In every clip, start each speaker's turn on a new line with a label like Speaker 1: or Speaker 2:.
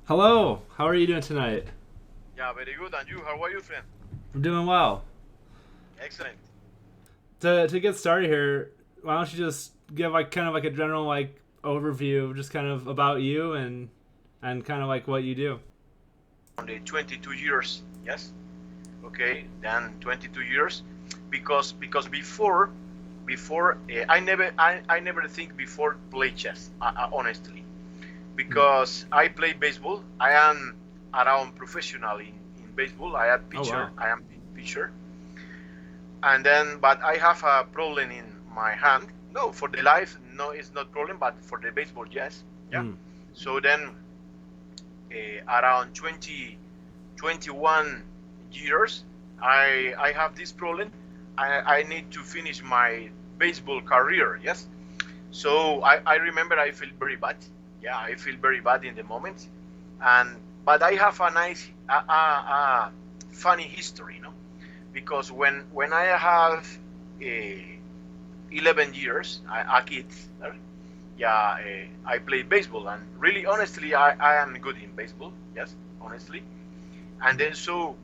Speaker 1: Hello, how are you doing tonight?
Speaker 2: Yeah, very good. And you, how are you, friend?
Speaker 1: I'm doing well.
Speaker 2: Excellent.
Speaker 1: To get started here, why don't you just give like kind of like a general like overview, just kind of about you and kind of like what you do.
Speaker 2: On the 22 years, yes. Okay, then 22 years, because before I never think before play chess. Honestly,
Speaker 1: Hmm.
Speaker 2: because I play baseball. I am around professional in baseball. I am
Speaker 1: Oh
Speaker 2: pitcher.
Speaker 1: wow.
Speaker 2: I am pitcher, and then but I have a problem in my hand. No, for the life, no, it's not problem, but for the baseball, yes. Yeah.
Speaker 1: Hmm.
Speaker 2: So then around 20, 21 years, I have this problem. I need to finish my baseball career. Yes. So I remember I feel very bad. Yeah, I feel very bad in the moment, and but I have a nice, funny history, no? Because when I have uh, 11 years, a kid, yeah, I play baseball, and really, honestly, I am good in baseball. Yes, honestly. And then so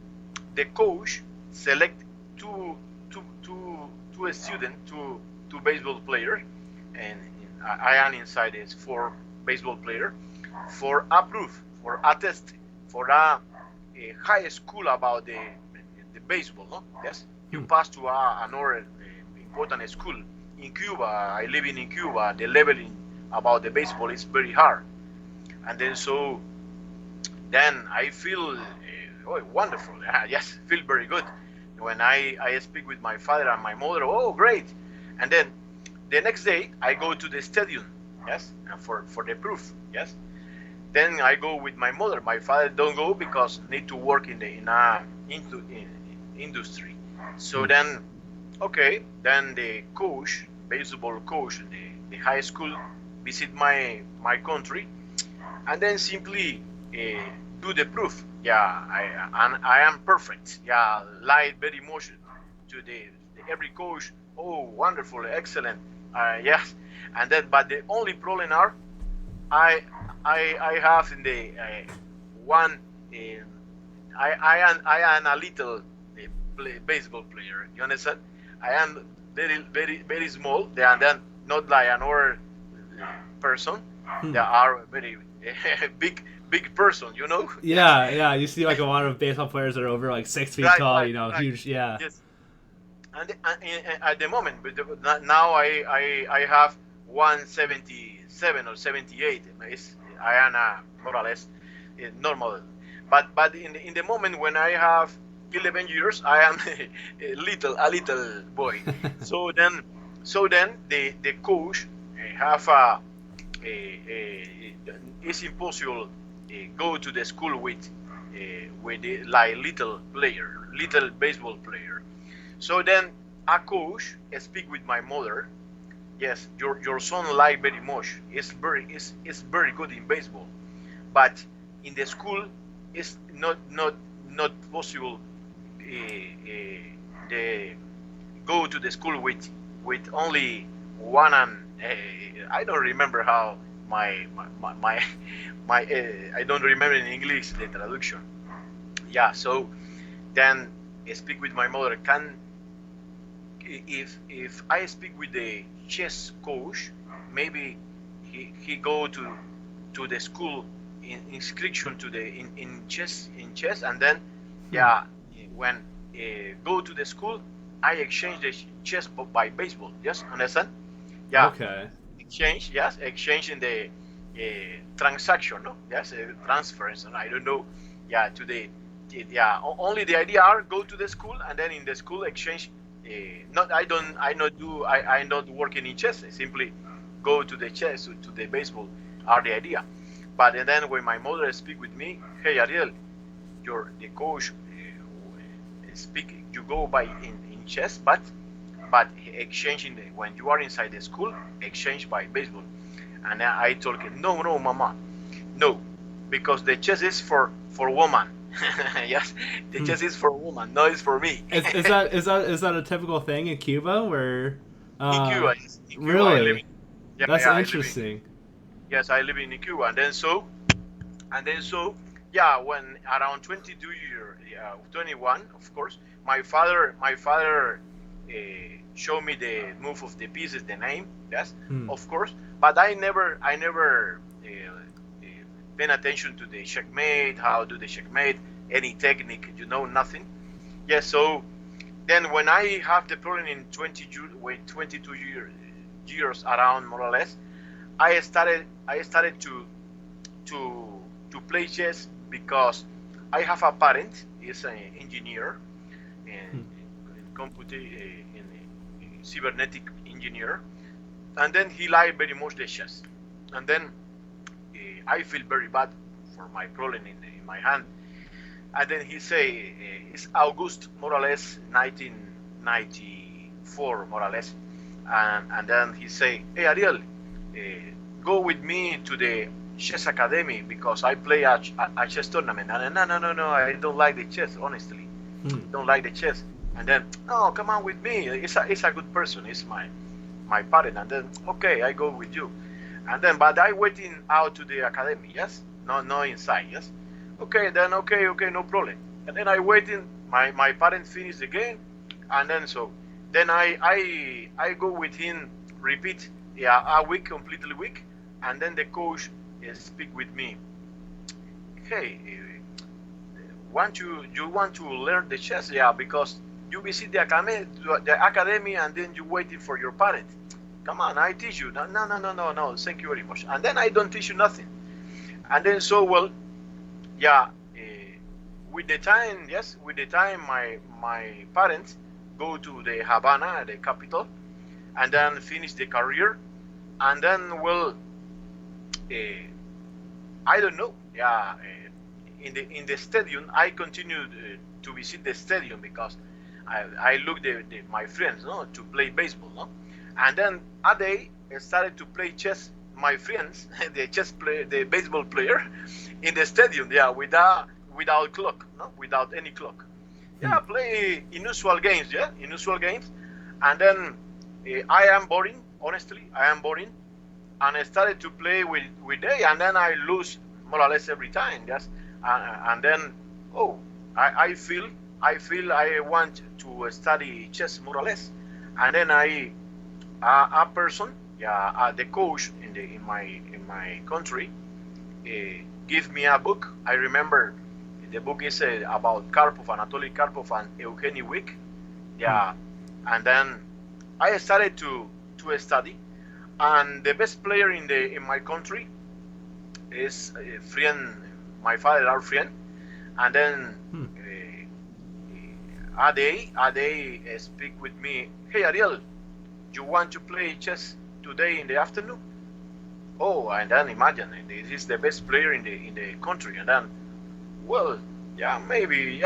Speaker 2: the coach select two two student, two baseball player, and I am inside this four baseball player for approve, for a test, for a high school about the baseball. No, yes, you
Speaker 1: Hmm.
Speaker 2: pass to another important school in Cuba. I live in Cuba. The leveling about the baseball is very hard, and then so then I feel oh, wonderful. Yes, feel very good when I speak with my father and my mother. Oh, great! And then the next day I go to the stadium. Yes, and for the proof. Yes. Then I go with my mother. My father don't go because need to work in industry. So
Speaker 1: Hmm.
Speaker 2: then okay, then the coach, baseball coach, the high school visit my country, and then simply do the proof. Yeah, I am perfect. Yeah, light very motion to the every coach. Oh, wonderful, excellent. Yes, and then but the only problem are I I have in the one. I am a little baseball player. You understand? I am very small. They are then not like another person. They
Speaker 1: Hmm.
Speaker 2: are very big person. Yes,
Speaker 1: Yeah, yeah. You see like a lot of baseball players that are over like 6 feet
Speaker 2: right,
Speaker 1: tall.
Speaker 2: right,
Speaker 1: You know,
Speaker 2: right.
Speaker 1: huge. Yeah.
Speaker 2: Yes, and at the moment, but now I have 177 or 78. I am more or less normal, but in the moment when I have 11 years, I am a little boy. So then the coach have it's impossible go to the school with the, like little player, little baseball player. So then a coach speak with my mother. Yes, your son like very much. It's very good in baseball, but in the school it's not possible. The go to the school with only one and I don't remember how my I don't remember in English the traduction. Yeah, so then I speak with my mother. Can if I speak with the chess coach, maybe he go to the school in inscription to the in chess, and then
Speaker 1: Hmm.
Speaker 2: yeah, when go to the school, I exchange the chess by baseball. Yes, understand? Yeah,
Speaker 1: Okay.
Speaker 2: exchange. Yes, exchange in the transaction. No, yes, transference. I don't know. Yeah, to the yeah. Only the idea are go to the school and then in the school exchange. Not I don't I not do I not working in chess. I simply go to the chess to the baseball are the idea. But and then when my mother speak with me, hey Ariel, your the coach speak you go by in chess, but exchanging when you are inside the school exchange by baseball. And I told him, no, mama, no, because the chess is for woman. Yes, the
Speaker 1: Hmm.
Speaker 2: chess is for woman, no, it's for me.
Speaker 1: Is that a typical thing in Cuba where,
Speaker 2: In
Speaker 1: uh,
Speaker 2: Cuba, yes, in Cuba, I live
Speaker 1: really?
Speaker 2: in. Yeah,
Speaker 1: That's
Speaker 2: yeah, I live in.
Speaker 1: interesting.
Speaker 2: Yes, I live in Cuba, and then so And then so yeah, when around 21, of course, my father showed me the move of the pieces, the name, yes,
Speaker 1: Hmm.
Speaker 2: of course. But I never paying attention to the checkmate, how do the checkmate, any technique, nothing. Yes, so then when I have the problem in 22 years around, more or less, I started to to play chess because I have a parent. He's an engineer
Speaker 1: Hmm.
Speaker 2: in cybernetic engineer, and then he liked very much the chess. And then I feel very bad for my problem in my hand. And then he say it's August, more or less 1994, more or less. And then he say, hey Ariel, go with me to the chess academy because I play a chess tournament. And no, I don't like the chess, honestly.
Speaker 1: Hmm.
Speaker 2: Don't like the chess. And then, no, come on with me. It's a good person. It's my parent. And then, okay, I go with you. And then, but I waiting out to the academy, yes? No inside, yes? Okay, then, okay, no problem. And then I waiting, my parent finish the game, and then so, then I go with him, repeat, yeah, a week, completely week, and then the coach speak with me. Hey, you want to learn the chess? Yeah, because you visit the academy, and then you waiting for your parent. Come on, I teach you. No. Thank you very much. And then I don't teach you nothing. And then so well, yeah. With the time, my parents go to the Havana, the capital, and then finish the career. And then well, I don't know. Yeah, in the stadium, I continued to visit the stadium because I look my friends, no, to play baseball, no, and then a day I started to play chess. My friends, the chess player, the baseball player, in the stadium, yeah, without clock, no, without any clock.
Speaker 1: Hmm.
Speaker 2: Yeah, play unusual games, and then I am boring. Honestly, I am boring, and I started to play with they, and then I lose more or less every time. Yes, and then oh, I feel I want to study chess more or less, and then a person, yeah, the coach in my country, give me a book. I remember the book is about Karpov, Anatoly Karpov, and Evgeny Wick.
Speaker 1: Hmm.
Speaker 2: Yeah, and then I started to study, and the best player in my country is a friend, my father, our friend, and then
Speaker 1: Hmm.
Speaker 2: a day speak with me. Hey Ariel, you want to play chess today in the afternoon? Oh, and then imagine this is the best player in the country, and then well, yeah, maybe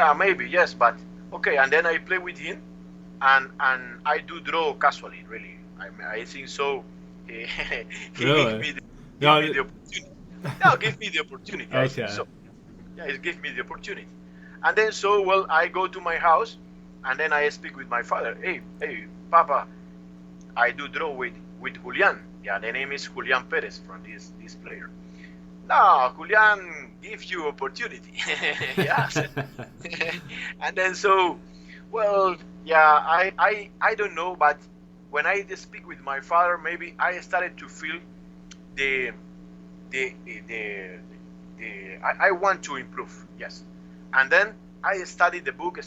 Speaker 2: yes, but okay, and then I play with him, and I do draw casually, really. I think so. He, he give
Speaker 1: Really?
Speaker 2: me the, give
Speaker 1: No.
Speaker 2: me the opportunity. No, give me the opportunity. I think
Speaker 1: Okay.
Speaker 2: so. Yeah, he give me the opportunity, and then so well, I go to my house, and then I speak with my father. Hey, Papa, I do draw with Julian. Yeah, the name is Julian Perez from this player. No, Julian gives you opportunity. Yes. And then so, well, yeah, I don't know, but when I speak with my father, maybe I started to feel the the the, I want to improve. Yes, and then I studied the book,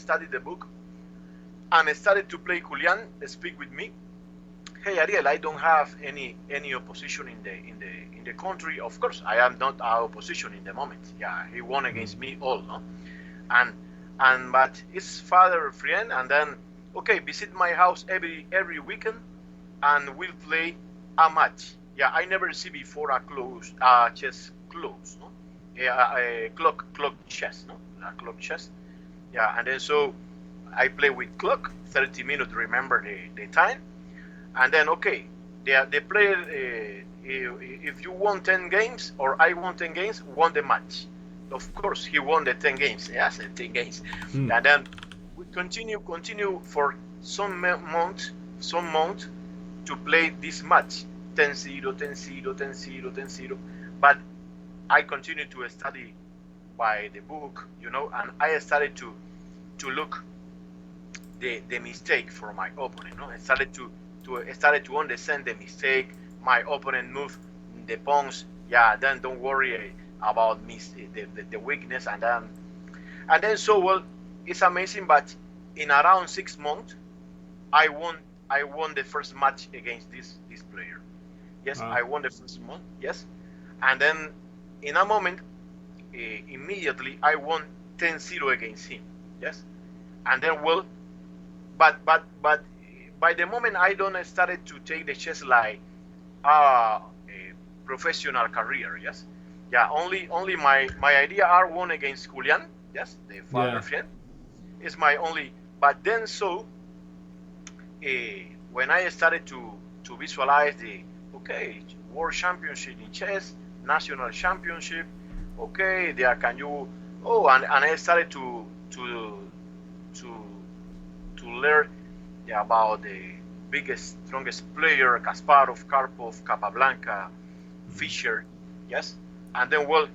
Speaker 2: and I started to play Julian speak with me. Hey Ariel, I don't have any opposition in the country. Of course, I am not our opposition in the moment. Yeah, he won
Speaker 1: Hmm.
Speaker 2: against me all, no, and but his father friend, and then okay, visit my house every weekend, and we'll play a match. Yeah, I never see before a chess close, no, yeah, a clock chess, no, a clock chess. Yeah, and then so I play with clock, 30 minutes. Remember the time, and then okay, the player, if you won 10 games or I won 10 games, won the match. Of course, he won the 10 games. Yes, the 10 games,
Speaker 1: Hmm.
Speaker 2: and then we continue for some month to play this match 10-0, 10-0, 10-0, 10-0. But I continued to study by the book, and I started to look the mistake for my opponent. I started to understand the mistake my opponent moved the pawns. Yeah, then don't worry about the weakness, and then so well, it's amazing. But in around 6 months, I won. I won the first match against this player. Yes,
Speaker 1: Wow.
Speaker 2: I won the first month. Yes, and then in a moment, immediately I won 10-0 against him. Yes, and then well, but by the moment I don't started to take the chess like a professional career. Yes, yeah. Only my idea are won against Julian. Yes, the father
Speaker 1: Yeah.
Speaker 2: friend is my only. But then so uh, when I started to visualize the okay world championship in chess, national championship, okay, there can you and I started to to learn about the biggest, strongest player, Kasparov, Karpov, Capablanca,
Speaker 1: Mhm.
Speaker 2: Fischer, yes, and then well,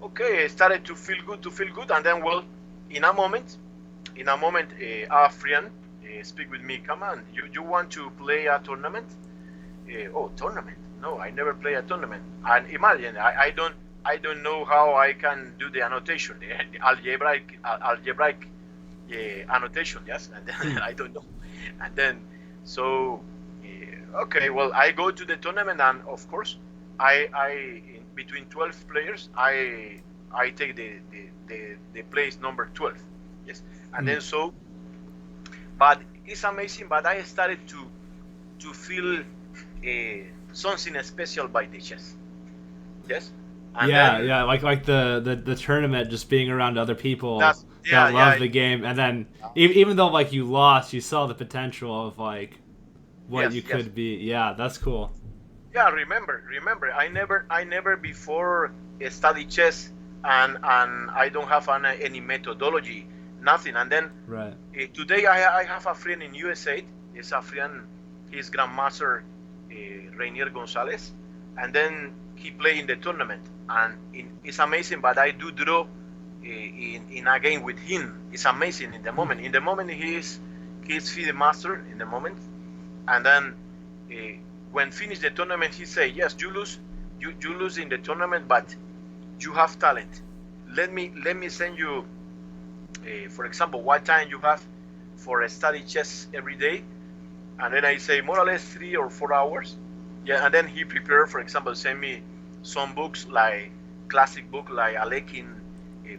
Speaker 2: okay, I started to feel good, and then well, in a moment, our friend speak with me. Come on, you want to play a tournament? Tournament? No, I never play a tournament. And imagine, I don't know how I can do the annotation, the algebraic annotation. Yes, and then
Speaker 1: Hmm.
Speaker 2: I don't know. And then so okay, well, I go to the tournament, and of course, I in between 12 players, I take the place number 12. Yes, and
Speaker 1: Hmm.
Speaker 2: then so, but it's amazing. But I started to feel something special by the chess. Yes, and
Speaker 1: Yeah,
Speaker 2: then
Speaker 1: yeah, like the tournament, just being around other people
Speaker 2: that's
Speaker 1: that
Speaker 2: yeah,
Speaker 1: love
Speaker 2: yeah,
Speaker 1: the game, and then even though like you lost, you saw the potential of like what you
Speaker 2: yes, yes.
Speaker 1: could be. Yeah, that's cool.
Speaker 2: Yeah, remember, I never before study chess, and I don't have any methodology, nothing. And then
Speaker 1: Right.
Speaker 2: today I have a friend in USA. It's a friend, he's Grandmaster Rainier Gonzalez, and then he play in the tournament, and it's amazing. But I do draw in a game with him. It's amazing in the
Speaker 1: Hmm.
Speaker 2: moment. In the moment he's FIDE master in the moment, and then uh, when finish the tournament, he say, "Yes, you lose in the tournament, but you have talent. Let me send you, for example, what time you have for a study chess every day." And then I say more or less 3 or 4 hours. Yeah, and then he prepared, for example, send me some books like classic book like Alekin,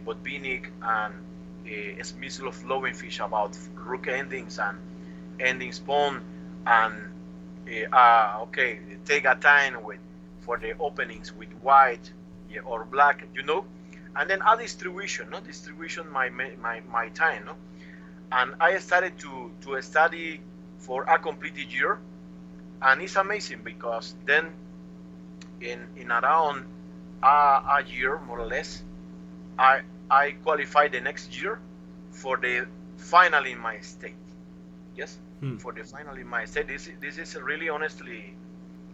Speaker 2: Botvinnik, and Smyslov Lowenfish about rook endings and endings pawn, and okay, take a time with for the openings with white, yeah, or black, and then a distribution, no distribution my time, no, and I started to study for a complete year, and it's amazing because then in around a year more or less, I I qualified the next year for the final in my state. Yes,
Speaker 1: Hmm.
Speaker 2: for the final in my state. This is really honestly,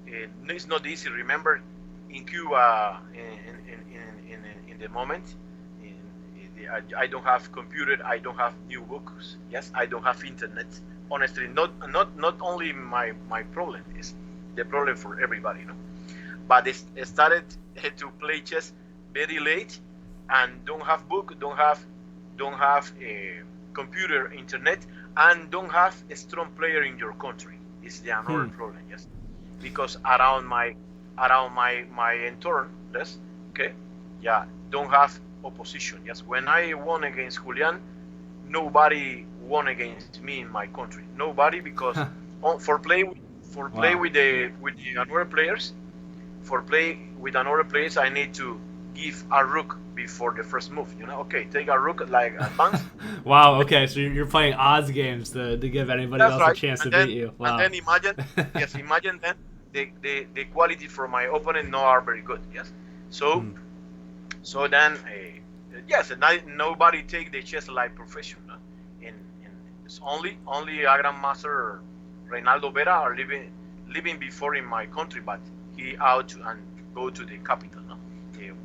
Speaker 2: it's not easy. Remember, in Cuba, in the moment, I don't have computer, I don't have new books. Yes, I don't have internet. Honestly, not only my problem is the problem for everybody, but it started to play chess very late, and don't have book, don't have a computer, internet, and don't have a strong player in your country. Is the another
Speaker 1: Hmm.
Speaker 2: problem? Yes, because around my intern, yes, okay, yeah, don't have opposition. Yes, when I won against Julian, nobody won against me in my country. Nobody, because for play
Speaker 1: Wow.
Speaker 2: with the other players, for play with another players, I need to give a rook before the first move. Okay, take a rook like advance.
Speaker 1: Wow. Okay, so you're playing odds games to give anybody
Speaker 2: That's
Speaker 1: else a
Speaker 2: right.
Speaker 1: chance
Speaker 2: And
Speaker 1: to
Speaker 2: then
Speaker 1: beat you.
Speaker 2: and
Speaker 1: Wow.
Speaker 2: then imagine, yes, imagine then the quality from my opponent no are very good. Yes. So
Speaker 1: Hmm.
Speaker 2: so then yes, and nobody take the chess like professional. In it's only a grandmaster Reinaldo Vera are living before in my country, but he out and go to the capital. No?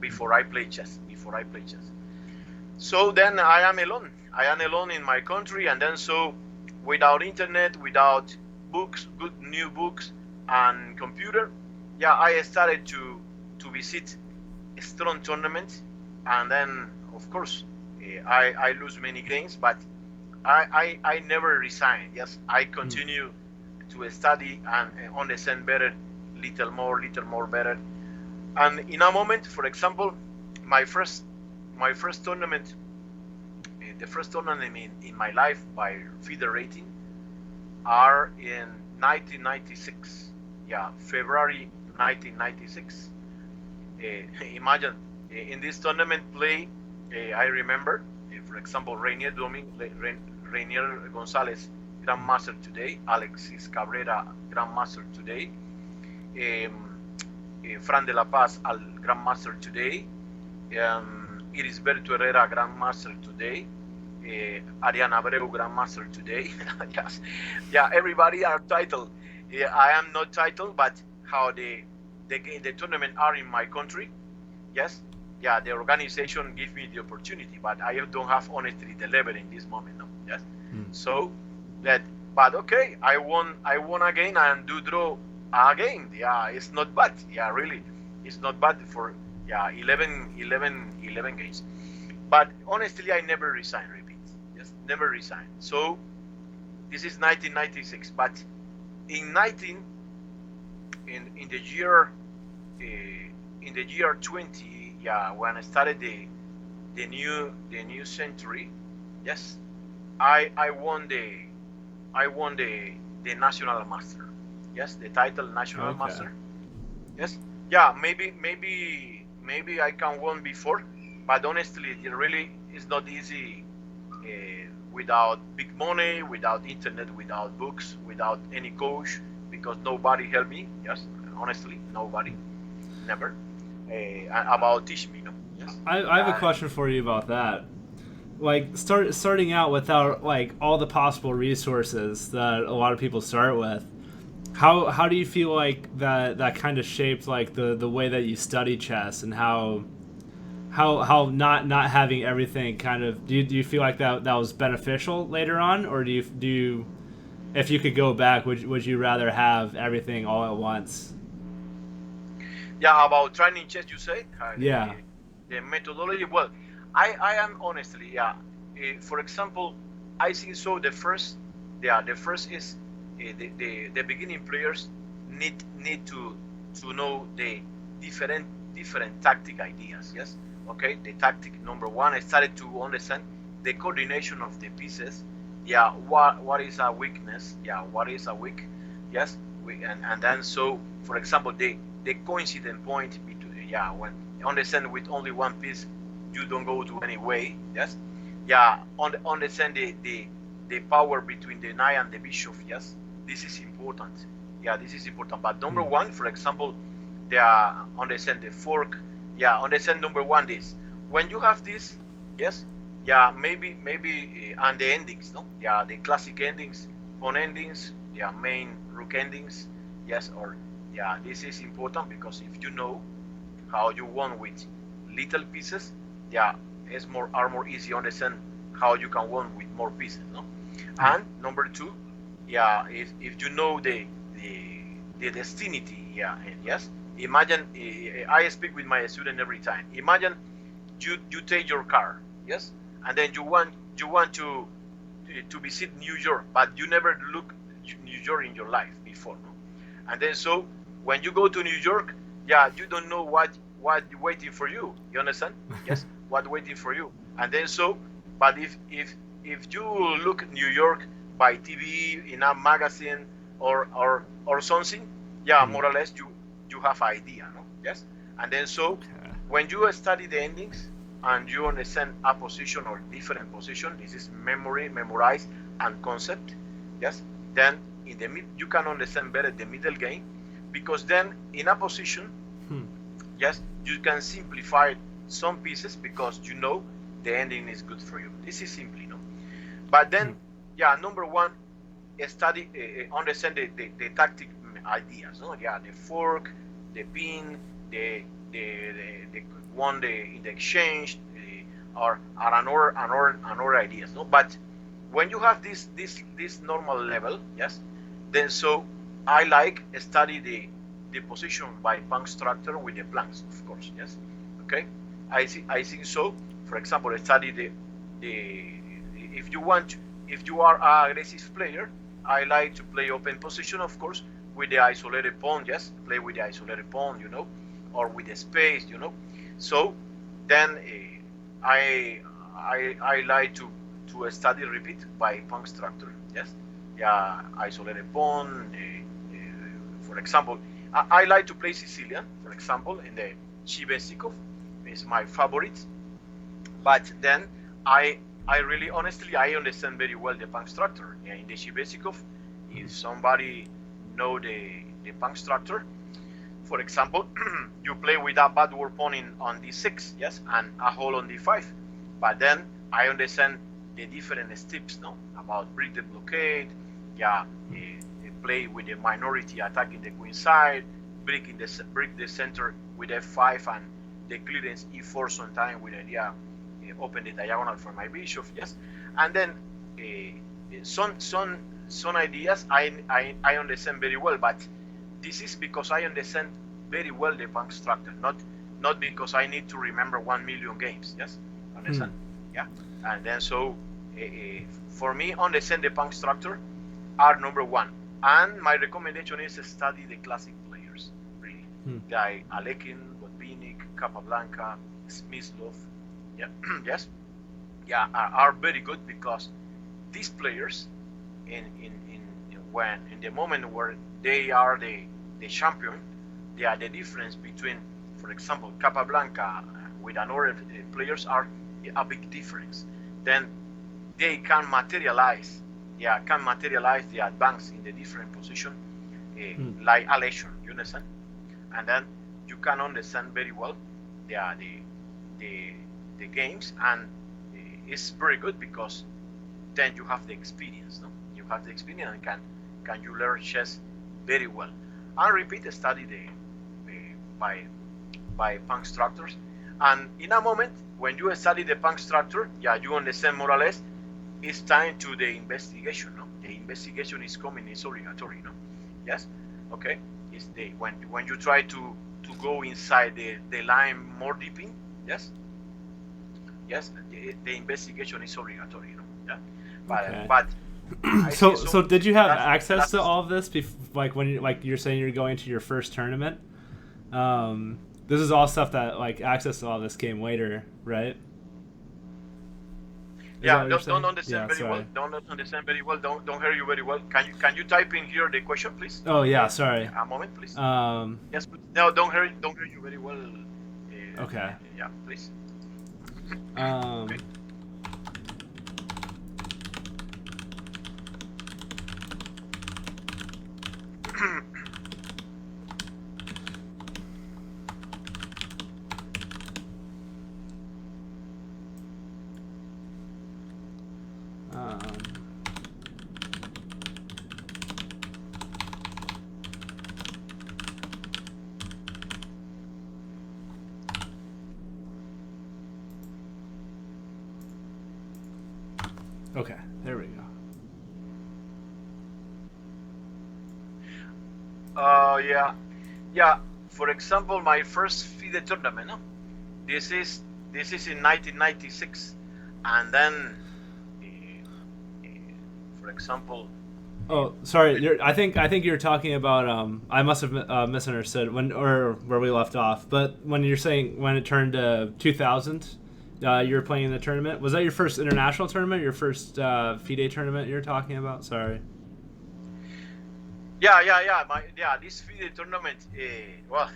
Speaker 2: before I play chess. So then I am alone. I am alone in my country, and then so without internet, without books, good new books, and computer, yeah, I started to visit strong tournaments, and then of course I lose many games, but I never resign. Yes, I continue to study and understand better, little more better. And in a moment, for example, my first tournament, the first tournament in my life by FIDE rating are in 1996. Yeah, February 1996. Imagine in this tournament play, I remember, for example, Rainier Gonzalez, Grandmaster today, Alexis Cabrera, Grandmaster today, Fran de la Paz, al Grandmaster today, Irisberto Herrera, Grandmaster today, Ariana Abreu, Grandmaster today. Yes, yeah, everybody are titled. I am not titled, but how the tournament are in my country. Yes, yeah, the organization gives me the opportunity, but I don't have honestly the level in this moment. No, yes, so that, but okay, I won again and do draw again. Yeah, it's not bad. Yeah, really, it's not bad for 11 games. But honestly, I never resign. Repeat, yes, never resign. So this is 1996, but in in the year 20, yeah, when I started the new century, yes, I won the national master, yes, the title national master, yes, yeah, maybe I can won before, but honestly, it really is not easy without big money, without internet, without books, without any coach, because nobody helped me. Yes, honestly, nobody, never. About teach me, no. Yes.
Speaker 1: I have a question for you about that. Like starting out without like all the possible resources that a lot of people start with. How do you feel like that kind of shaped like the way that you study chess, and how not having everything kind of do you feel like that was beneficial later on, or do you if you could go back, would you rather have everything all at once?
Speaker 2: Yeah, about training chess, you say?
Speaker 1: Yeah.
Speaker 2: The methodology. Well, I am honestly, yeah. For example, I think so. The first is the beginning players need to know the different tactic ideas. Yes. Okay. The tactic number one, I started to understand the coordination of the pieces. Yeah. What is a weakness? Yeah. What is a weak? Yes. And then so, for example, the coincident point between, yeah, when you understand with only one piece you don't go to any way. Yes, yeah, understand the power between the knight and the bishop. Yes, this is important. Yeah, this is important. But number one, for example, they are understand the fork. Yeah, understand number one this, when you have this, yes, yeah, maybe and the endings, no, yeah, the classic endings, pawn endings, yeah, main rook endings, yes, or yeah, this is important because if you know how you won with little pieces, yeah, it's more easy to understand how you can win with more pieces, no? And number two, yeah, if you know the destiny, yeah, and yes, imagine I speak with my student every time. Imagine you take your car, yes, and then you want to visit New York, but you never look New York in your life before, no? And then so when you go to New York, yeah, you don't know what waiting for you. You understand? Yes, what waiting for you. And then so, but if you look New York by TV in a magazine or something, yeah, more or less you have idea, no? Yes. And then so when you study the endings and you understand a position or different position, this is memorize and concept. Yes. Then in the mid you can understand better the middle game, because then in a position, yes, you can simplify some pieces because you know the ending is good for you. This is simply, no? But then, yeah, number one, study, understand the tactic ideas, no? Yeah, the fork, the pin, the the won the in the exchange, or another ideas. No, but when you have this normal level, yes, then so I like study the position by bank structure with the planks, of course, yes, okay. I think so. For example, study the if you want, if you are an aggressive player, I like to play open position, of course, with the isolated pawn, yes, play with the isolated pawn, or with the space, So then I like to study repeat by pawn structure, yes, yeah, isolated pawn. For example, I like to play Sicilian, for example, in the Chibesikov is my favorite. But then I really honestly I understand very well the punk structure. Yeah, in the Chibesikov, if somebody know the punk structure, for example, you play with a backward pawn on d6, yes, and a hole on d5. But then I understand the different steps, no, about break the blockade, yeah, play with the minority attacking the queen side, break the center with f5 and the clearance e4 sometime with idea open the diagonal for my bishop, yes, and then some ideas I understand very well, but this is because I understand very well the punk structure, not because I need to remember 1 million games, yes, understand, yeah, and then so for me understand the punk structure are number one, and my recommendation is to study the classic players, really, like Alekin, Botvinnik, Capablanca, Smyslov. Yeah, yes, yeah, are very good because these players, in the moment where they are the champion, they are the difference between, for example, Capablanca with another players are a big difference. Then they can materialize, the advance in the different position, like elation. You understand? And then you can understand very well the games, and it's very good because then you have the experience, no? You have the experience and can you learn chess very well. And repeat study by punk structures, and in a moment when you study the punk structure, yeah, you understand more or less it's time to the investigation, no? The investigation is coming, it's obligatory, no? Yes, okay. It's when you try to go inside the line more deep in, yes, the investigation is obligatory, yeah. But
Speaker 1: so did you have access to all of this like when you're saying you're going to your first tournament? This is all stuff that like access to all this came later, right?
Speaker 2: Yeah, don't understand very well. Don't understand very well. Don't hear you very well. Can you type in here the question, please?
Speaker 1: Oh yeah, sorry.
Speaker 2: A moment, please. Yes, please. No, don't hear you very well.
Speaker 1: Okay.
Speaker 2: Yeah, please.
Speaker 1: Okay. Okay, there we go.
Speaker 2: Yeah. For example, my first FIDE tournament, no? This is in 1996, and then, for example.
Speaker 1: Oh, sorry. I think you're talking about. I must have misunderstood or where we left off. But when you're saying when it turned to 2000, you were playing in the tournament. Was that your first international tournament? Your first FIDE tournament you're talking about? Sorry.
Speaker 2: Yeah. This FIDE tournament, well,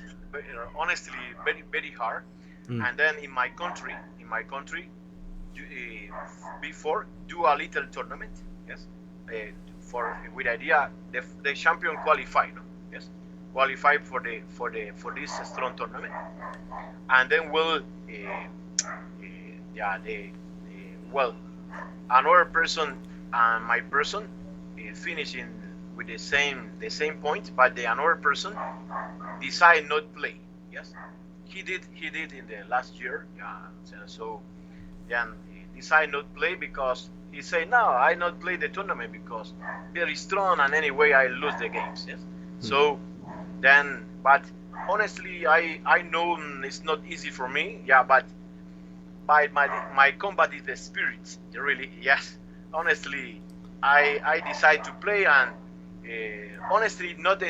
Speaker 2: honestly, very very hard. And then in my country, before do a little tournament, yes, with idea the champion qualify, no? Yes, qualify for this strong tournament, and then we'll well, another person and my person finishing with the same point, but the another person decide not play. Yes, he did in the last year. Yeah. So then he decided not play because he say no, I not play the tournament because very strong and anyway I lose the games. Yes. So then, but honestly, I know it's not easy for me. Yeah, but my combat is the spirit. Really, yes. Honestly, I decide to play and honestly not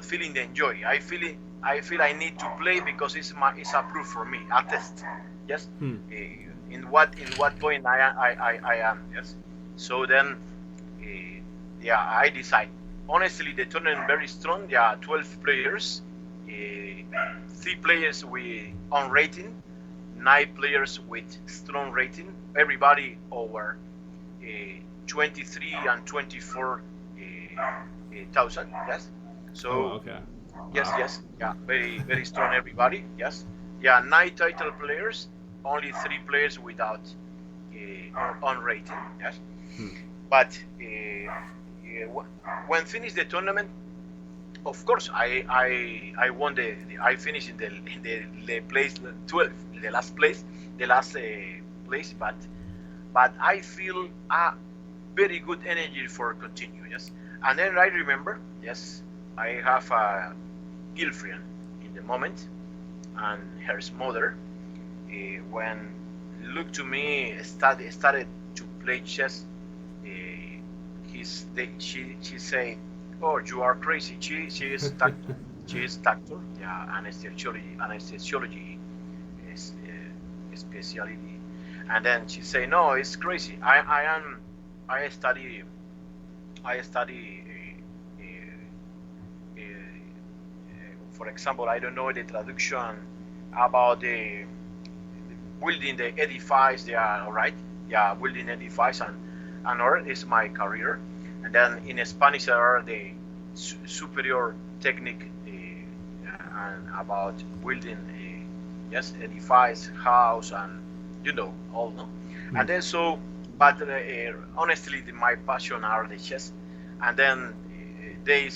Speaker 2: feeling the enjoy. I feel I need to play because it's a proof for me, a test. Yes. In what point I am. Yes. So then, yeah, I decide. Honestly, the tournament very strong. There are 12 players, 3 players with on rating, 9 players with strong rating. Everybody over 23 and 24 thousand. Yes. So
Speaker 1: Okay.
Speaker 2: yes,
Speaker 1: Wow.
Speaker 2: yes, yeah, very strong. Everybody. Yes. Yeah, 9 title players. Only 3 players without on rating. Yes. But when finished the tournament, of course, I won I finished in the place 12, the last place, the last place. But I feel a very good energy for continue. Yes, and then I remember, yes, I have a girlfriend in the moment, and her mother when looked to me started to play chess. She say, "Oh, you are crazy." She is doctor, yeah, anesthesiology is specialty, and then she say, "No, it's crazy. I study I study." For example, I don't know the traduction about the building the edifice. They are all right. Yeah, building edifice and all is my career. And then in Spanish there are the superior technique and about building yes, edifice, house, and all no. And then so, but honestly, my passion are the chess. And then they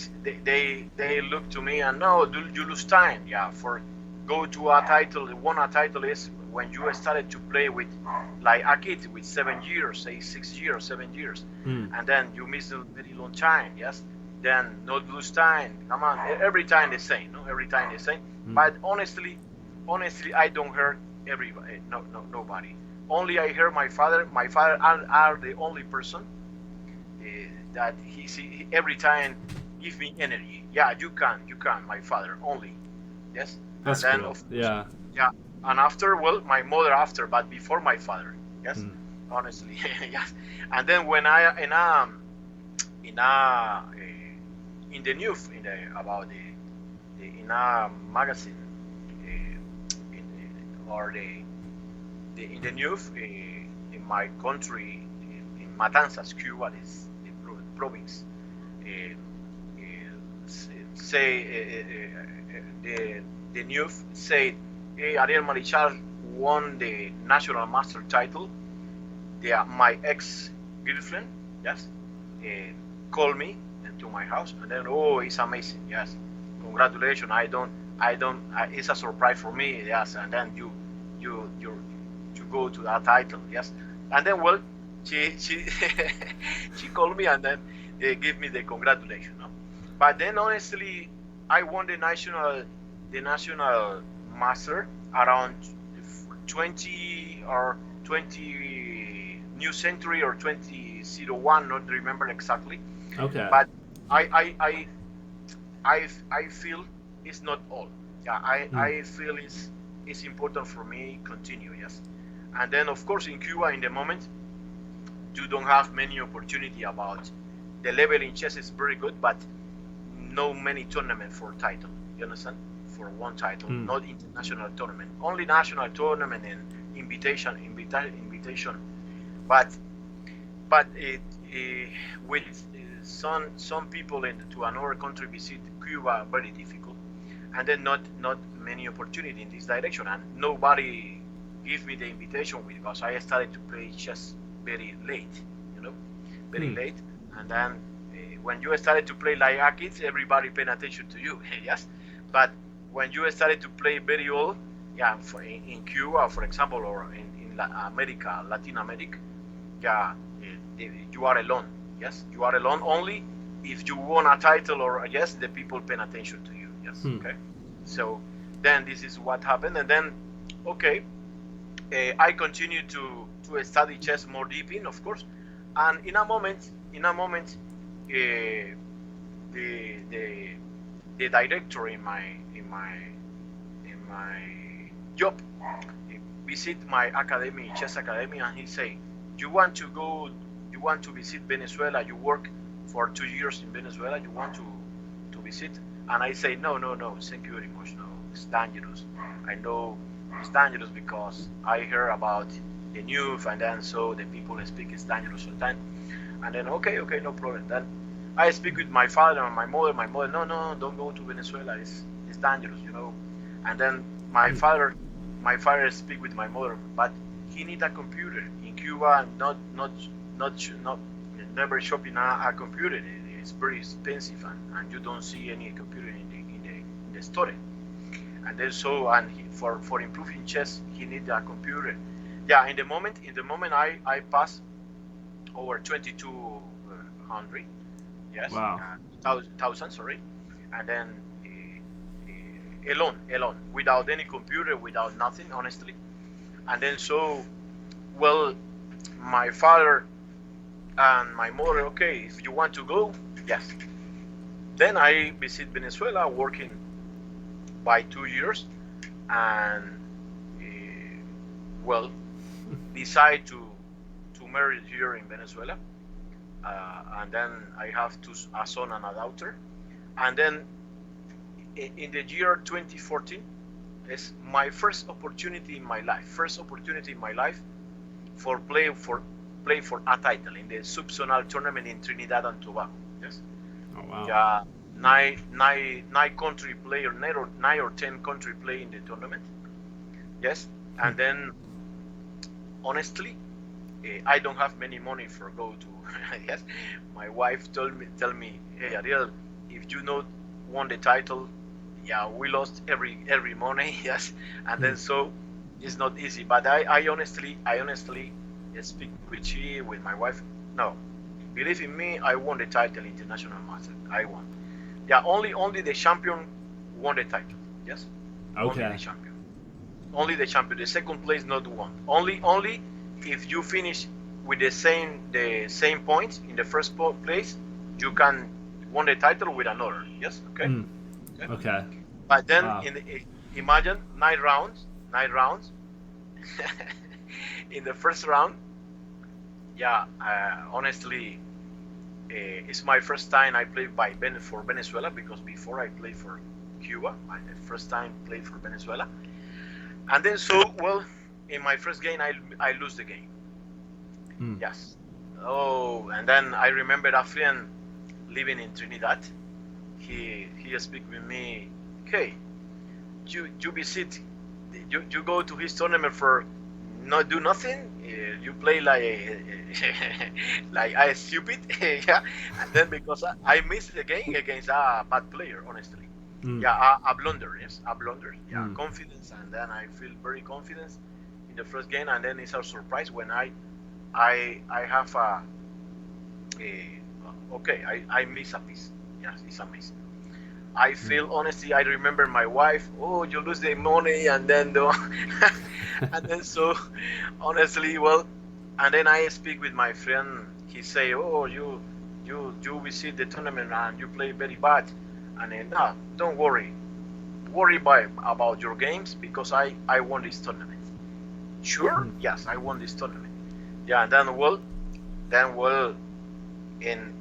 Speaker 2: look to me and no, do you lose time? Yeah, for go to a title. Won a title is when you started to play with like a kid with 7 years, say 6 years, 7 years, and then you miss a very long time. Yes, then not lose time. Come on, every time the same. No, every time the same. But honestly, I don't hurt everybody. No, nobody. Only I hear my father. My father are the only person that he every time give me energy. Yeah, you can. My father only. Yes, and
Speaker 1: That's
Speaker 2: then
Speaker 1: cool.
Speaker 2: of course,
Speaker 1: Yeah.
Speaker 2: yeah, and after, well, my mother after, but before my father. Yes, honestly, yes. And then when I in a in the news in the about the in a magazine or in the news in my country in Matanzas, Cuba, is the province. Uh, say the news said, hey, Ariel Marichal won the national master title. My ex girlfriend, yes, called me to my house, and then it's amazing, yes, congratulations. It's a surprise for me, yes, and then you go to that title, yes, and then well, she she called me and then gave me the congratulations. No? But then honestly, I won the national master around 20 or 20 new century or 2001, not remember exactly.
Speaker 1: Okay.
Speaker 2: But I feel it's not all. Yeah, I feel it's important for me continue, yes. And then of course in Cuba in the moment you don't have many opportunity about the level in chess is very good, but no many tournament for title. You understand? For one title, not international tournament. Only national tournament and invitation. But with some people to another country visit Cuba very difficult, and then not many opportunity in this direction, and nobody give me the invitation because I started to play chess very late, very late, and then when you started to play like a kids, everybody paying attention to you, yes. But when you started to play very old, yeah, in Cuba, for example, or in America, Latin America, yeah, you are alone. Yes, you are alone only if you won a title, or yes, the people pay attention to you. Yes, okay. So then this is what happened, and then okay, I continued to study chess more deep in, of course, and in a moment, the the director in my job visit my academy, chess academy, and he say, you want to visit Venezuela? You work for 2 years in Venezuela. You want to visit? And I say, no, thank you very much. No, it's dangerous. I know it's dangerous because I hear about the news, and then so the people speak it's dangerous all the time. And then okay, no problem. Then I speak with my father and my mother. My mother, no, don't go to Venezuela. It's dangerous, you know. And then my father speak with my mother, but he need a computer in Cuba. Not never shopping a computer. It's very expensive, and you don't see any computer in the store. And then so, and for improving chess, he need a computer. Yeah, in the moment I pass over 2200. Yes.
Speaker 1: Wow.
Speaker 2: Thousand, sorry. And then alone, without any computer, without nothing, honestly. And then so, well, my father and my mother, okay, if you want to go, yes. Then I visit Venezuela, working by 2 years, and well, decide to marry here in Venezuela. And then I have a son and a daughter. And then in the year 2014 is my first opportunity in my life. For play for a title in the subzonal tournament in Trinidad and Tobago. Yes.
Speaker 1: Oh wow.
Speaker 2: Yeah, nine country play, or 9 or 10 country play in the tournament. Yes. And then honestly, I don't have many money for go to. Yes, my wife tell me, hey Ariel, if you not won the title, yeah, we lost every money. Yes, and then so it's not easy. But I honestly speak with my wife. No, believe in me, I won the title international master. I won. Yeah, only the champion won the title. Yes.
Speaker 1: Okay.
Speaker 2: Only the champion. The second place not won. Only if you finish with the same points in the first place, you can win the title with another. Yes. Okay.
Speaker 1: Okay.
Speaker 2: But then imagine 9 rounds. In the first round, yeah. Honestly, it's my first time I played for Venezuela, because before I played for Cuba. My first time played for Venezuela. And then so, well, in my first game, I lose the game. Yes. Oh, and then I remember a friend living in Trinidad. He speak with me. Okay, you visit, you go to his tournament for not do nothing. You play like like I stupid. Yeah. And then because I missed the game against a bad player, honestly. Yeah, a blunder. Yes, a blunder. Yeah, confidence, and then I feel very confident in the first game, and then it's a surprise when I have I miss a piece. Yes, it's a miss. I feel honestly. I remember my wife. Oh, you lose the money, and then and then so honestly, well, and then I speak with my friend. He say, oh, you visit the tournament and you play very bad, and then no, don't worry about your games, because I won this tournament. Sure, yes, I won this tournament. Yeah, and then well, in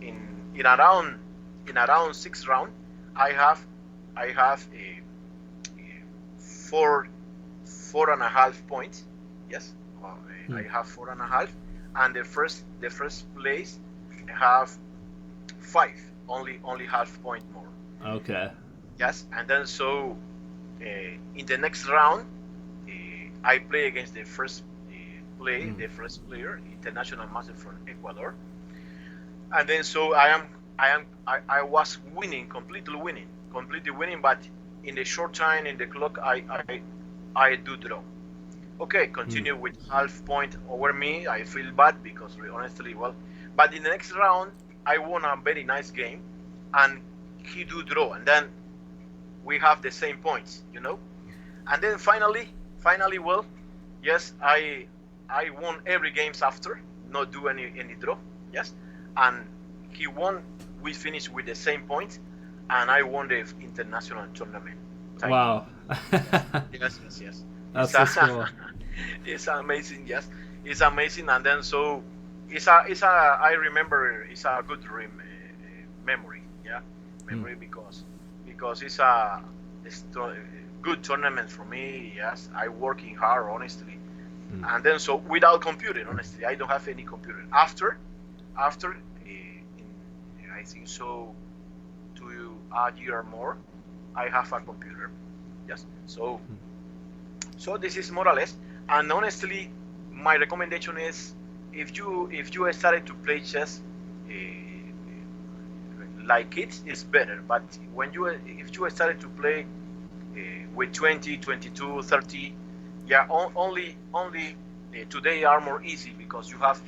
Speaker 2: around 6th round, I have a 4.5 points. Yes, I have 4.5, and the first place have 5, only half point more.
Speaker 1: Okay.
Speaker 2: Yes, and then so in the next round, I play against the first player, international master from Ecuador, and then so I was completely winning, but in the short time in the clock, I do draw. Okay, continue with half point over me. I feel bad because honestly, well, but in the next round, I won a very nice game, and he do draw, and then we have the same points, you know. And then finally, well, yes, I won every games after, not do any draw, yes, and he won. We finished with the same points, and I won the international tournament title.
Speaker 1: Wow.
Speaker 2: Yes.
Speaker 1: That's so cool.
Speaker 2: It's amazing, yes. It's amazing, and then so I remember it's a good memory, yeah, memory because it's a good tournament for me. Yes, I working hard, honestly, and then so without computer, honestly, I don't have any computer. After, I think so, to a year more, I have a computer. Yes, so this is more or less. And honestly, my recommendation is if you started to play chess like kids, it's better. But if you started to play with 20, 22, 30, yeah, only today are more easy because you have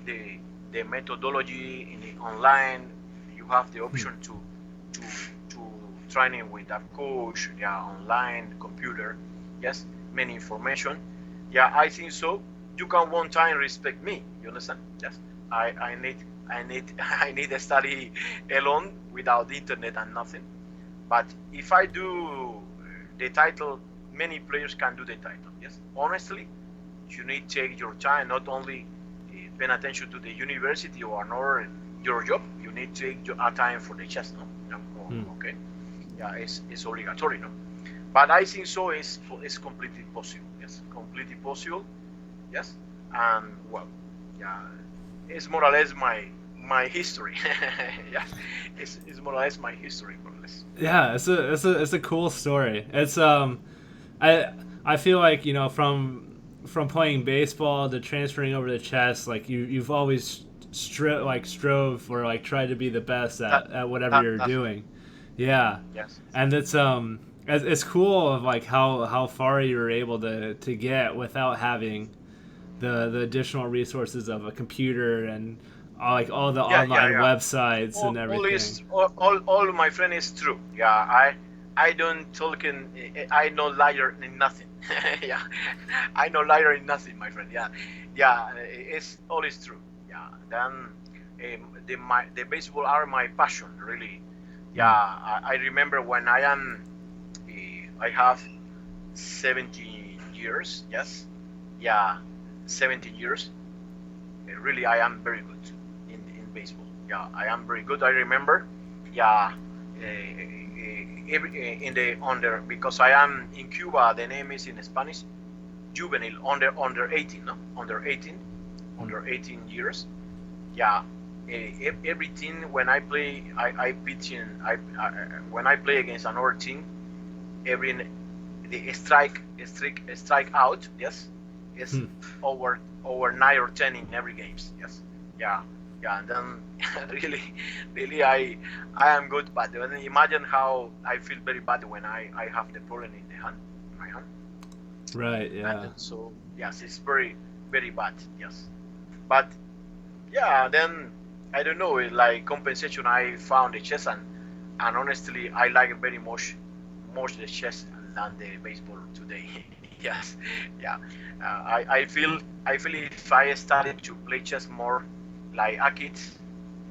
Speaker 2: the methodology in the online. You have the option to training with a coach, yeah, online computer, yes, many information. Yeah, I think so. You can one time respect me. You understand? Yes. I need to study alone without internet and nothing. But if I do the title, many players can do the title. Yes. Honestly, you need to take your time. Not only pay attention to the university or your job. You need to take a time for the chess. No. Okay. Yeah, it's obligatory. No. But I think so. It's completely possible. Yes, completely possible. Yes, and well, yeah, it's more or less my history. Yeah, it's more or less my history, more or less.
Speaker 1: Yeah, it's a cool story. It's I feel like, you know, from playing baseball to transferring over to chess, like you've always strove or like tried to be the best at whatever you're doing. Yeah.
Speaker 2: Yes.
Speaker 1: And it's cool of like how far you were able to get without having the additional resources of a computer and all the online websites and everything.
Speaker 2: All my friend is true. Yeah, I don't talk I no liar in nothing. Yeah, I no liar in nothing, my friend. Yeah, it's always true. Yeah, then the baseball are my passion, really. Yeah, I remember when I have 17 years. Yes, yeah, 17 years. Really, I am very good in baseball. Yeah, I am very good. I remember. Yeah, in the under because I am in Cuba. The name is in Spanish, juvenile under 18. No, under 18 years. Yeah. Everything when I play, I pitch in. When I play against another team, the strike out. Yes, is over 9 or 10 in every games. Yes, yeah. And then really, I am good, but then imagine how I feel very bad when I have the problem in my hand.
Speaker 1: Right. Yeah.
Speaker 2: And so yes, it's very very bad. Yes, but yeah, then. I don't know, like compensation. I found the chess and honestly, I like very much the chess than the baseball today. Yes, yeah. I feel if I started to play chess more like a kid,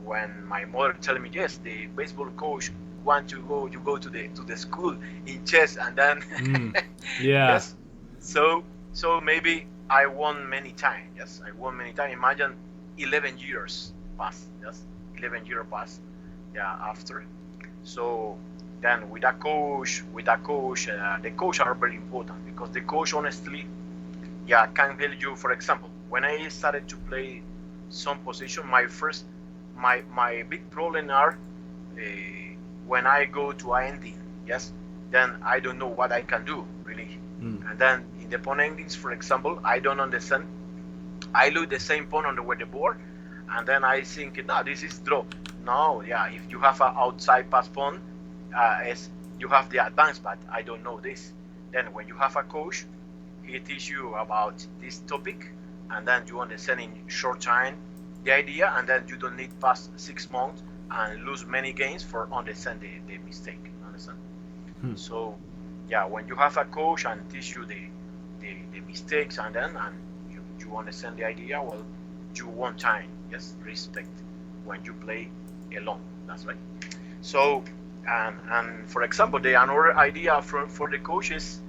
Speaker 2: when my mother tell me yes, the baseball coach want to go to the school in chess and then
Speaker 1: yeah.
Speaker 2: Yes. So maybe I won many times. Yes, I won many times. Imagine 11 years. Pass, yes, 11 year pass, yeah, after. So then with a coach, the coach are very important because the coach honestly, yeah, can help you. For example, when I started to play some position, my big problem are when I go to a ending, yes, then I don't know what I can do really, and then in the pawn endings, for example, I don't understand. I lose the same pawn on the board. And then I think, no, this is draw. No, yeah, if you have an outside pass pawn, you have the advanced, but I don't know this. Then when you have a coach, he teach you about this topic, and then you understand in short time the idea, and then you don't need past 6 months and lose many games for understand the mistake. Understand? So yeah, when you have a coach and teach you the mistakes, and then you understand the idea, well, you want time. Yes, respect when you play alone. That's right. So and for example, the another idea for the coach is,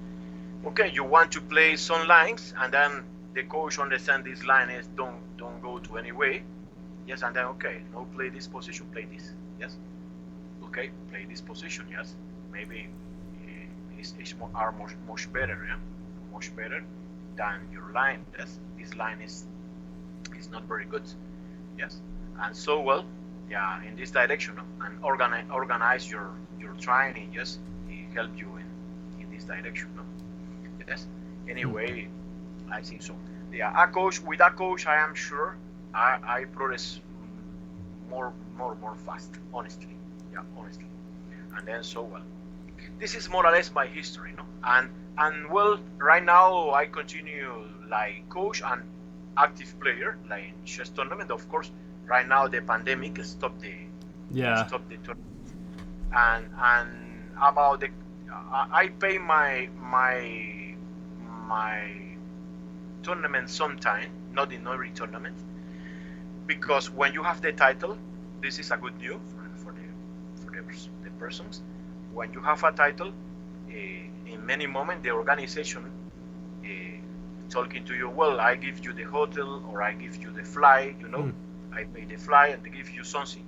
Speaker 2: okay, you want to play some lines, and then the coach understand this line is don't go to any way. Yes, and then okay, no play this position, play this. Yes, okay, play this position. Yes, maybe it's much better, yeah, much better than your line. Yes, this line is not very good. Yes, and so well, yeah, in this direction, and organize your training. Yes, it help you in this direction. No? Yes. Anyway, I think so. Yeah, a coach with a coach, I am sure I progress more fast. Honestly, yeah, honestly. And then so well, this is more or less my history, no? And well, right now I continue like coach and active player, like in chess tournament. Of course, right now the pandemic stopped the tournament. And about the, I pay my tournament sometime, not in every tournament, because when you have the title, this is a good news for the persons. When you have a title, in many moments the organization talking to you, well, I give you the hotel or I give you the flight, I pay the flight and they give you something,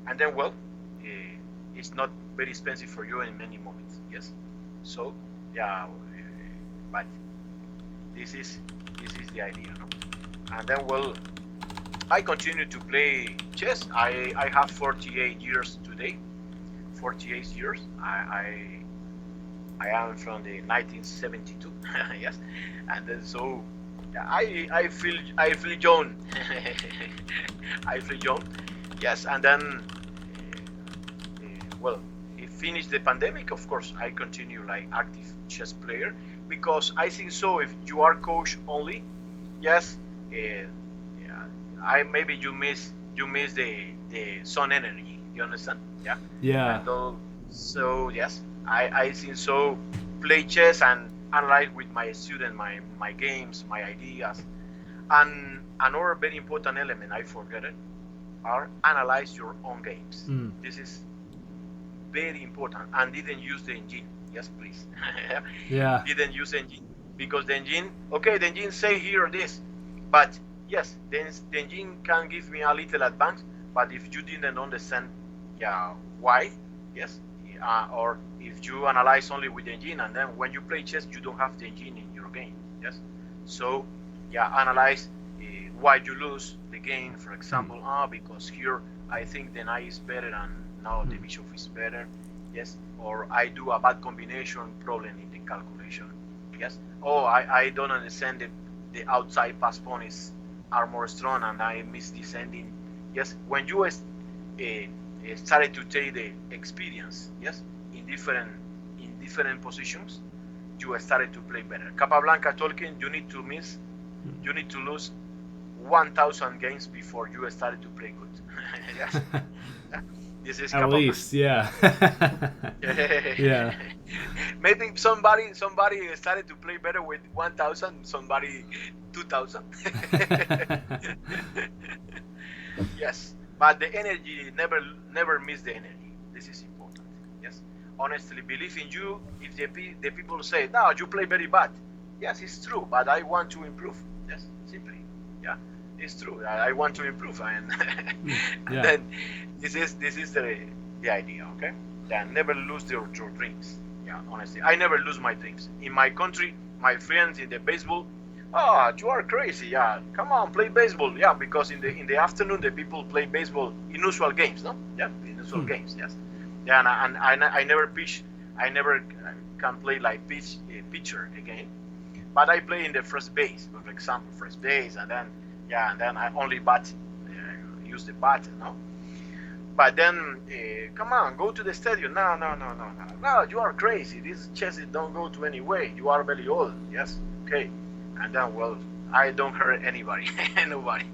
Speaker 2: and then well, it's not very expensive for you in many moments. Yes, so yeah, but this is the idea, no? And then well, I continue to play chess. I have 48 years today. 48 years. I am from the 1972. Yes, and then so yeah, I feel young. I feel young. Yes, and then well, it finished the pandemic. Of course, I continue like active chess player, because I think so. If you are coach only, yes, yeah, I maybe you miss the sun energy. You understand? Yeah.
Speaker 1: Yeah.
Speaker 2: And so yes, I think so. Play chess and analyze with my student my games, my ideas, and another very important element I forget it are analyze your own games. This is very important, and didn't use the engine. Yes, please.
Speaker 1: Yeah.
Speaker 2: Didn't use engine, because the engine, okay, the engine say here this, but yes, then the engine can give me a little advance, but if you didn't understand, yeah, why, yes, or if you analyze only with the engine, and then when you play chess, you don't have the engine in your game. Yes, so yeah, analyze why you lose the game. For example, because here I think the knight is better and now the bishop is better. Yes, or I do a bad combination problem in the calculation. Yes, oh, I don't understand the outside pass pawns are more strong and I miss this ending. Yes, when you started to take the experience, yes, in different positions, you started to play better. Capablanca talking, you need to lose 1,000 games before you started to play good. Yes. This is
Speaker 1: at least, yeah. Yeah.
Speaker 2: Maybe somebody started to play better with 1,000, somebody 2,000. Yes, but the energy, never miss the energy. This is important. Yes, honestly, believe in you. If the people say, no, you play very bad, yes, it's true, but I want to improve. Yes, simply, yeah, it's true. I want to improve, and then this is the idea. Okay, then never lose your dreams. Yeah, honestly, I never lose my dreams. In my country, my friends in the baseball, oh, you are crazy. Yeah, come on, play baseball. Yeah, because in the afternoon the people play baseball in usual games, no? Yeah, in usual games. Yes. Yeah, and I never pitch. I never can play like pitcher again. But I play in the first base, for example, first base, and then I only use the bat, no? But then, come on, go to the stadium. No, no, no, no, no. No, you are crazy. This chess don't go to any way. You are very old. Yes, okay. And then, well, I don't hurt anybody, nobody.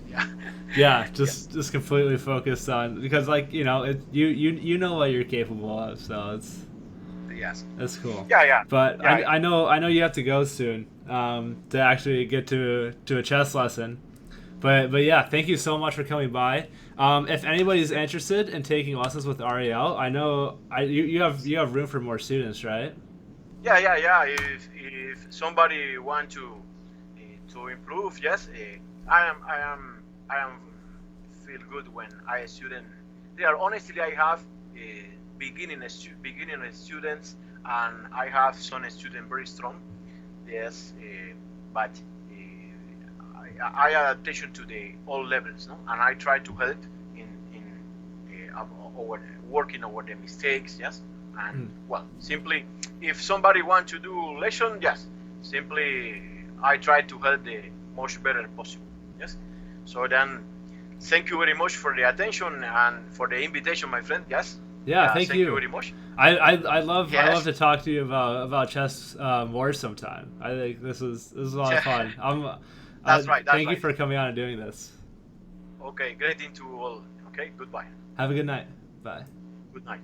Speaker 2: Yeah.
Speaker 1: Yeah,
Speaker 2: Yes.
Speaker 1: just completely focused on, because like you know what you're capable of, so
Speaker 2: Yes.
Speaker 1: it's cool.
Speaker 2: Yeah, yeah,
Speaker 1: But
Speaker 2: yeah.
Speaker 1: I know you have to go soon to actually get to a chess lesson. But yeah, thank you so much for coming by. If anybody's interested in taking lessons with Ariel, I know you have room for more students, right?
Speaker 2: Yeah, yeah, yeah. If somebody want to improve, yes, I am feel good when I student. There, honestly, I have beginning students, and I have some student very strong. Yes, but I add attention to the all levels, no? And I try to help in over working over the mistakes, yes. And
Speaker 1: Mm.
Speaker 2: well, simply if somebody want to do lesson, yes, simply I try to help the much better possible, yes. So then, thank you very much for the attention and for the invitation, my friend. Yes,
Speaker 1: Yeah, thank
Speaker 2: thank you
Speaker 1: you.
Speaker 2: very much.
Speaker 1: I love
Speaker 2: Yes,
Speaker 1: to talk to you about chess more sometime. I think this is a lot of fun.
Speaker 2: that's right, that's
Speaker 1: Thank you
Speaker 2: right.
Speaker 1: for coming on and doing this.
Speaker 2: Okay, greeting to all. Okay, goodbye.
Speaker 1: Have a good night. Bye.
Speaker 2: Good night.